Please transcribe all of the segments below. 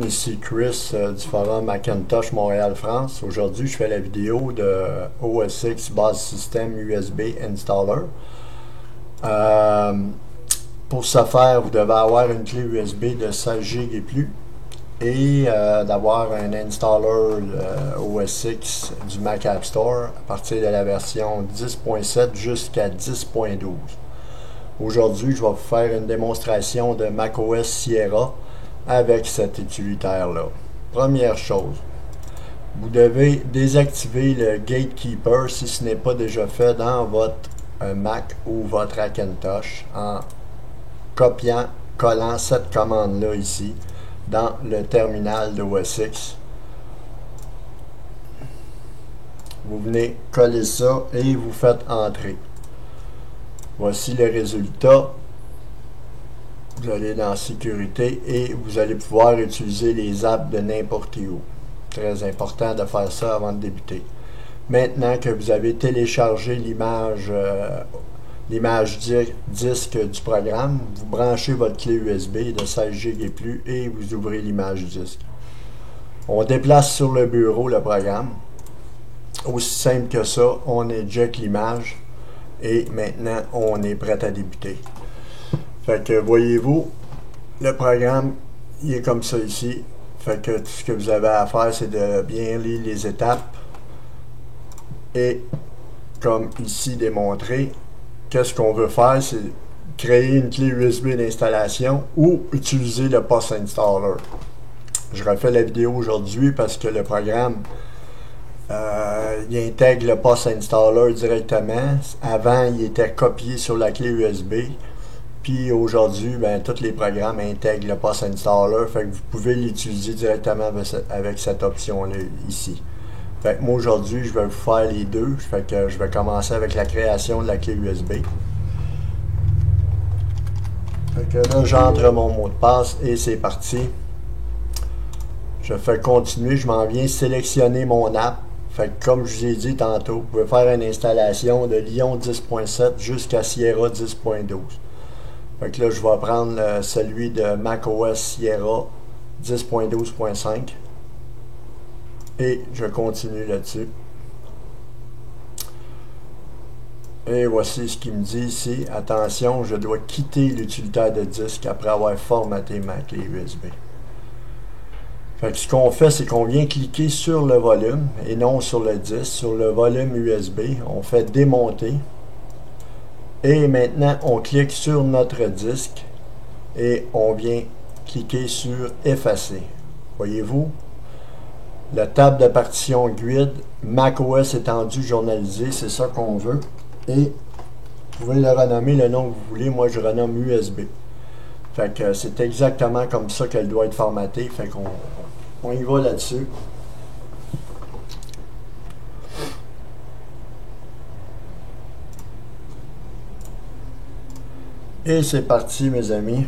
Ici Chris du forum Macintosh Montréal-France. Aujourd'hui, je fais la vidéo de OS X Base System USB Installer. Pour ce faire, vous devez avoir une clé USB de 16 Go et plus et d'avoir un installer OS X du Mac App Store à partir de la version 10.7 jusqu'à 10.12. Aujourd'hui, je vais vous faire une démonstration de macOS Sierra avec cet utilitaire-là. Première chose, vous devez désactiver le Gatekeeper si ce n'est pas déjà fait dans votre Mac ou votre Macintosh en copiant, collant cette commande-là ici dans le terminal de OS X. Vous venez coller ça et vous faites entrer. Voici le résultat. Vous allez dans sécurité et vous allez pouvoir utiliser les apps de n'importe où. Très important de faire ça avant de débuter. Maintenant que vous avez téléchargé l'image disque du programme, vous branchez votre clé USB de 16 Go et plus et vous ouvrez l'image disque. On déplace sur le bureau le programme. Aussi simple que ça, on éjecte l'image et maintenant on est prêt à débuter. Fait que voyez-vous, le programme, il est comme ça ici. Fait que tout ce que vous avez à faire, c'est de bien lire les étapes. Et comme ici démontré, qu'est-ce qu'on veut faire, c'est créer une clé USB d'installation ou utiliser le Post Installer. Je refais la vidéo aujourd'hui parce que le programme, il intègre le Post Installer directement. Avant, il était copié sur la clé USB. Puis aujourd'hui, tous les programmes intègrent le Post Installer, fait que vous pouvez l'utiliser directement avec cette option-là ici. Fait que moi aujourd'hui, je vais vous faire les deux. Fait que je vais commencer avec la création de la clé USB. Fait que là, j'entre mon mot de passe et c'est parti. Je fais continuer, je m'en viens sélectionner mon app. Fait que comme je vous ai dit tantôt, vous pouvez faire une installation de Lyon 10.7 jusqu'à Sierra 10.12. Fait que là, je vais prendre celui de macOS Sierra 10.12.5 et je continue là-dessus. Et voici ce qu'il me dit ici. Attention, je dois quitter l'utilitaire de disque après avoir formaté ma clé USB. Fait que ce qu'on fait, c'est qu'on vient cliquer sur le volume et non sur le disque, sur le volume USB. On fait démonter. Et maintenant, on clique sur notre disque et on vient cliquer sur effacer. Voyez-vous, la table de partition GUID, macOS étendu journalisé, c'est ça qu'on veut. Et vous pouvez le renommer le nom que vous voulez. Moi, je renomme USB. Fait que c'est exactement comme ça qu'elle doit être formatée. Fait qu'on y va là-dessus. Et c'est parti, mes amis.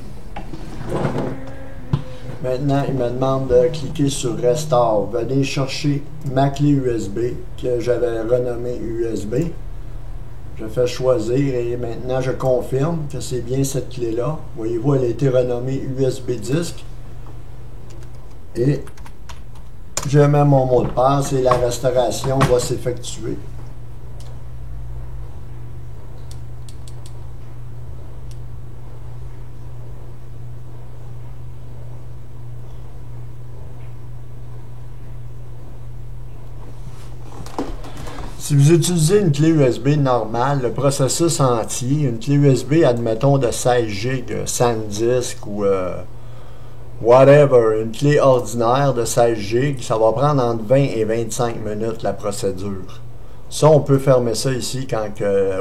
Maintenant, il me demande de cliquer sur Restore. Venez chercher ma clé USB que j'avais renommée USB. Je fais choisir et maintenant je confirme que c'est bien cette clé-là. Voyez-vous, elle a été renommée USB disque. Et je mets mon mot de passe et la restauration va s'effectuer. Si vous utilisez une clé USB normale, le processus entier, une clé USB, admettons, de 16 Go, SanDisk ou whatever, une clé ordinaire de 16 Go, ça va prendre entre 20 et 25 minutes la procédure. Ça, on peut fermer ça ici quand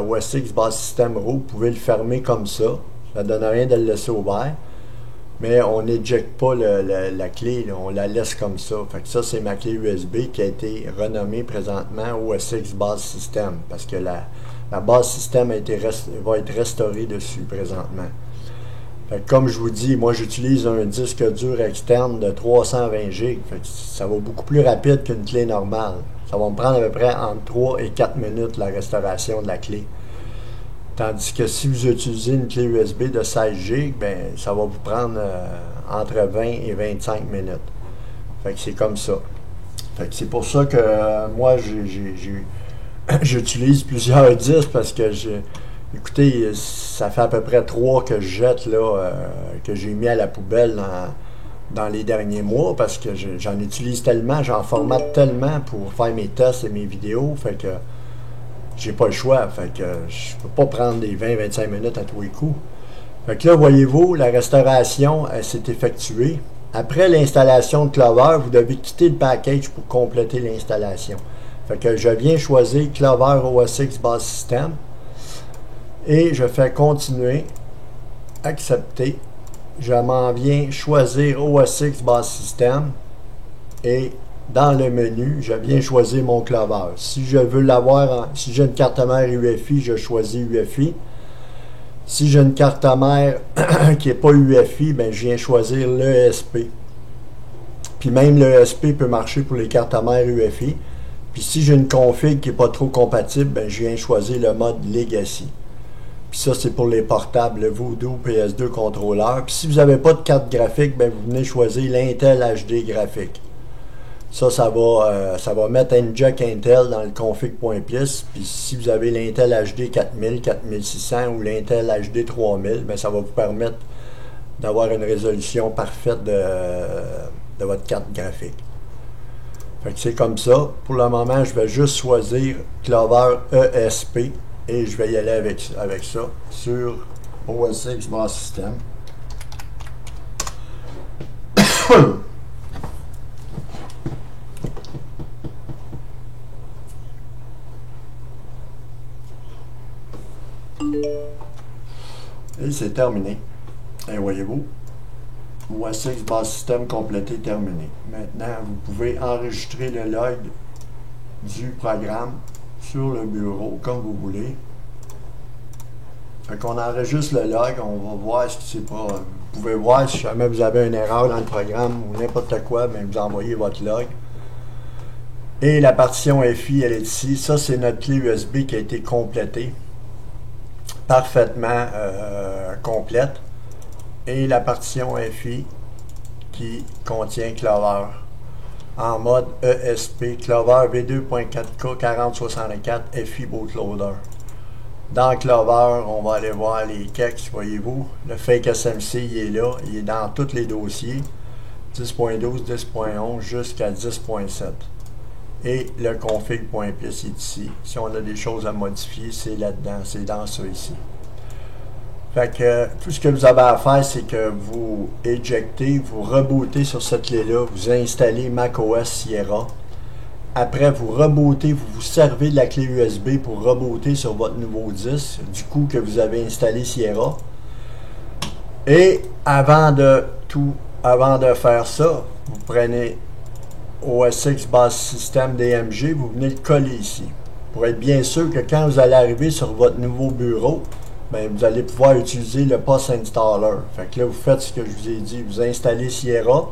OS X Base System roule. Vous pouvez le fermer comme ça. Ça ne donne rien de le laisser ouvert. Mais on n'éjecte pas la clé, là, on la laisse comme ça. Fait que ça, c'est ma clé USB qui a été renommée présentement OS X Base System. Parce que la base système va être restaurée dessus présentement. Fait que comme je vous dis, moi j'utilise un disque dur externe de 320 Go. Fait que ça va beaucoup plus rapide qu'une clé normale. Ça va me prendre à peu près entre 3 et 4 minutes la restauration de la clé. Tandis que si vous utilisez une clé USB de 16 GB, ben, ça va vous prendre entre 20 et 25 minutes. Fait que c'est comme ça. Fait que c'est pour ça que moi, j'utilise plusieurs disques parce que écoutez, ça fait à peu près 3 que je jette là, que j'ai mis à la poubelle dans les derniers mois parce que j'en utilise tellement, j'en formate tellement pour faire mes tests et mes vidéos. Fait que j'ai pas le choix. Fait que je peux pas prendre des 20-25 minutes à tous les coups. Fait que là, voyez-vous, la restauration s'est effectuée. Après l'installation de Clover, vous devez quitter le package pour compléter l'installation. Fait que je viens choisir Clover OS X Base System et je fais continuer, accepter. Je m'en viens choisir OS X Base System et dans le menu, je viens choisir mon Clover. Si je veux l'avoir, si j'ai une carte mère UEFI, je choisis UEFI. Si j'ai une carte mère qui n'est pas UEFI, ben, je viens choisir l'ESP. Puis même l'ESP peut marcher pour les cartes mères UEFI. Puis si j'ai une config qui n'est pas trop compatible, ben, je viens choisir le mode Legacy. Puis ça, c'est pour les portables, le Voodoo PS2 contrôleur. Puis si vous n'avez pas de carte graphique, ben, vous venez choisir l'Intel HD graphique. Ça va mettre Inject Intel dans le config.pis. Puis si vous avez l'Intel HD 4000, 4600 ou l'Intel HD 3000, bien, ça va vous permettre d'avoir une résolution parfaite de votre carte graphique. Fait que c'est comme ça. Pour le moment, je vais juste choisir Clover ESP et je vais y aller avec ça sur OS X Base System. Et c'est terminé. Et voyez-vous, OS X Base System complété, terminé. Maintenant, vous pouvez enregistrer le log du programme sur le bureau, comme vous voulez. Fait qu'on enregistre le log, on va voir ce qui s'est pas. Vous pouvez voir si jamais vous avez une erreur dans le programme ou n'importe quoi, bien, vous envoyez votre log. Et la partition FI, elle est ici. Ça, c'est notre clé USB qui a été complétée. Parfaitement complète. Et la partition FI qui contient Clover en mode ESP Clover V2.4K 4064 FI Bootloader. Dans Clover, on va aller voir les kex, voyez-vous. Le fake SMC, il est là. Il est dans tous les dossiers. 10.12, 10.11 jusqu'à 10.7. Et le config.pis est ici. Si on a des choses à modifier, c'est là-dedans. C'est dans ça ici. Fait que tout ce que vous avez à faire, c'est que vous éjectez, vous rebootez sur cette clé-là, vous installez macOS Sierra. Après, vous rebootez, vous vous servez de la clé USB pour rebooter sur votre nouveau disque, du coup que vous avez installé Sierra. Et avant de faire ça, vous prenez OS X Base System DMG, vous venez le coller ici. Pour être bien sûr que quand vous allez arriver sur votre nouveau bureau, bien, vous allez pouvoir utiliser le POS Installer. Fait que là, vous faites ce que je vous ai dit, vous installez Sierra.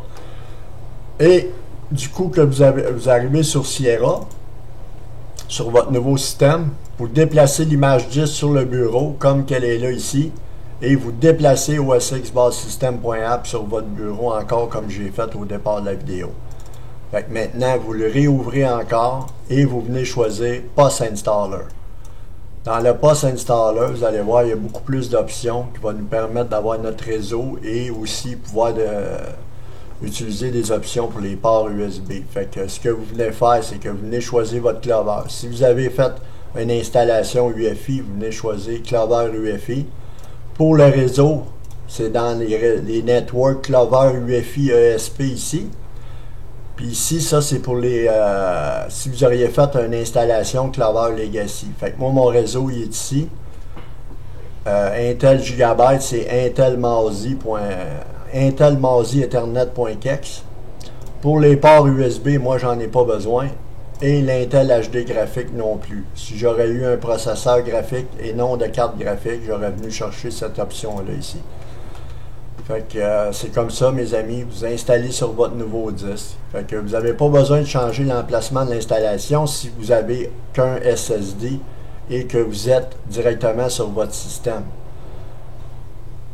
Et du coup que vous arrivez sur Sierra, sur votre nouveau système, vous déplacez l'image 10 sur le bureau, comme qu'elle est là ici, et vous déplacez OS X Base System.app sur votre bureau encore, comme j'ai fait au départ de la vidéo. Fait que maintenant, vous le réouvrez encore et vous venez choisir POS Installer. Dans le POS Installer, vous allez voir, il y a beaucoup plus d'options qui vont nous permettre d'avoir notre réseau et aussi pouvoir utiliser des options pour les ports USB. Fait que ce que vous venez faire, c'est que vous venez choisir votre Clover. Si vous avez fait une installation UEFI, vous venez choisir Clover UEFI. Pour le réseau, c'est dans les networks Clover UEFI ESP ici. Puis ici, ça c'est pour les si vous auriez fait une installation Clover Legacy. Fait que moi, mon réseau il est ici. Intel Gigabyte, c'est Intel Mazi Ethernet.kex. Pour les ports USB, moi j'en ai pas besoin. Et l'Intel HD graphique non plus. Si j'aurais eu un processeur graphique et non de carte graphique, j'aurais venu chercher cette option-là ici. Fait que c'est comme ça, mes amis, vous installez sur votre nouveau disque. Fait que vous n'avez pas besoin de changer l'emplacement de l'installation si vous avez qu'un SSD et que vous êtes directement sur votre système.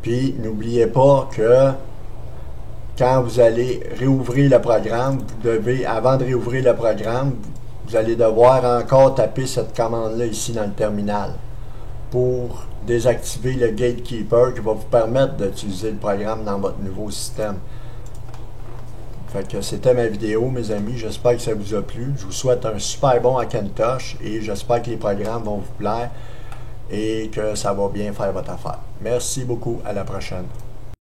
Puis, n'oubliez pas que quand vous allez réouvrir le programme, vous devez, avant de réouvrir le programme, vous allez devoir encore taper cette commande-là ici dans le terminal pour désactiver le Gatekeeper qui va vous permettre d'utiliser le programme dans votre nouveau système. Fait que c'était ma vidéo, mes amis. J'espère que ça vous a plu. Je vous souhaite un super bon Hackintosh et j'espère que les programmes vont vous plaire et que ça va bien faire votre affaire. Merci beaucoup. À la prochaine.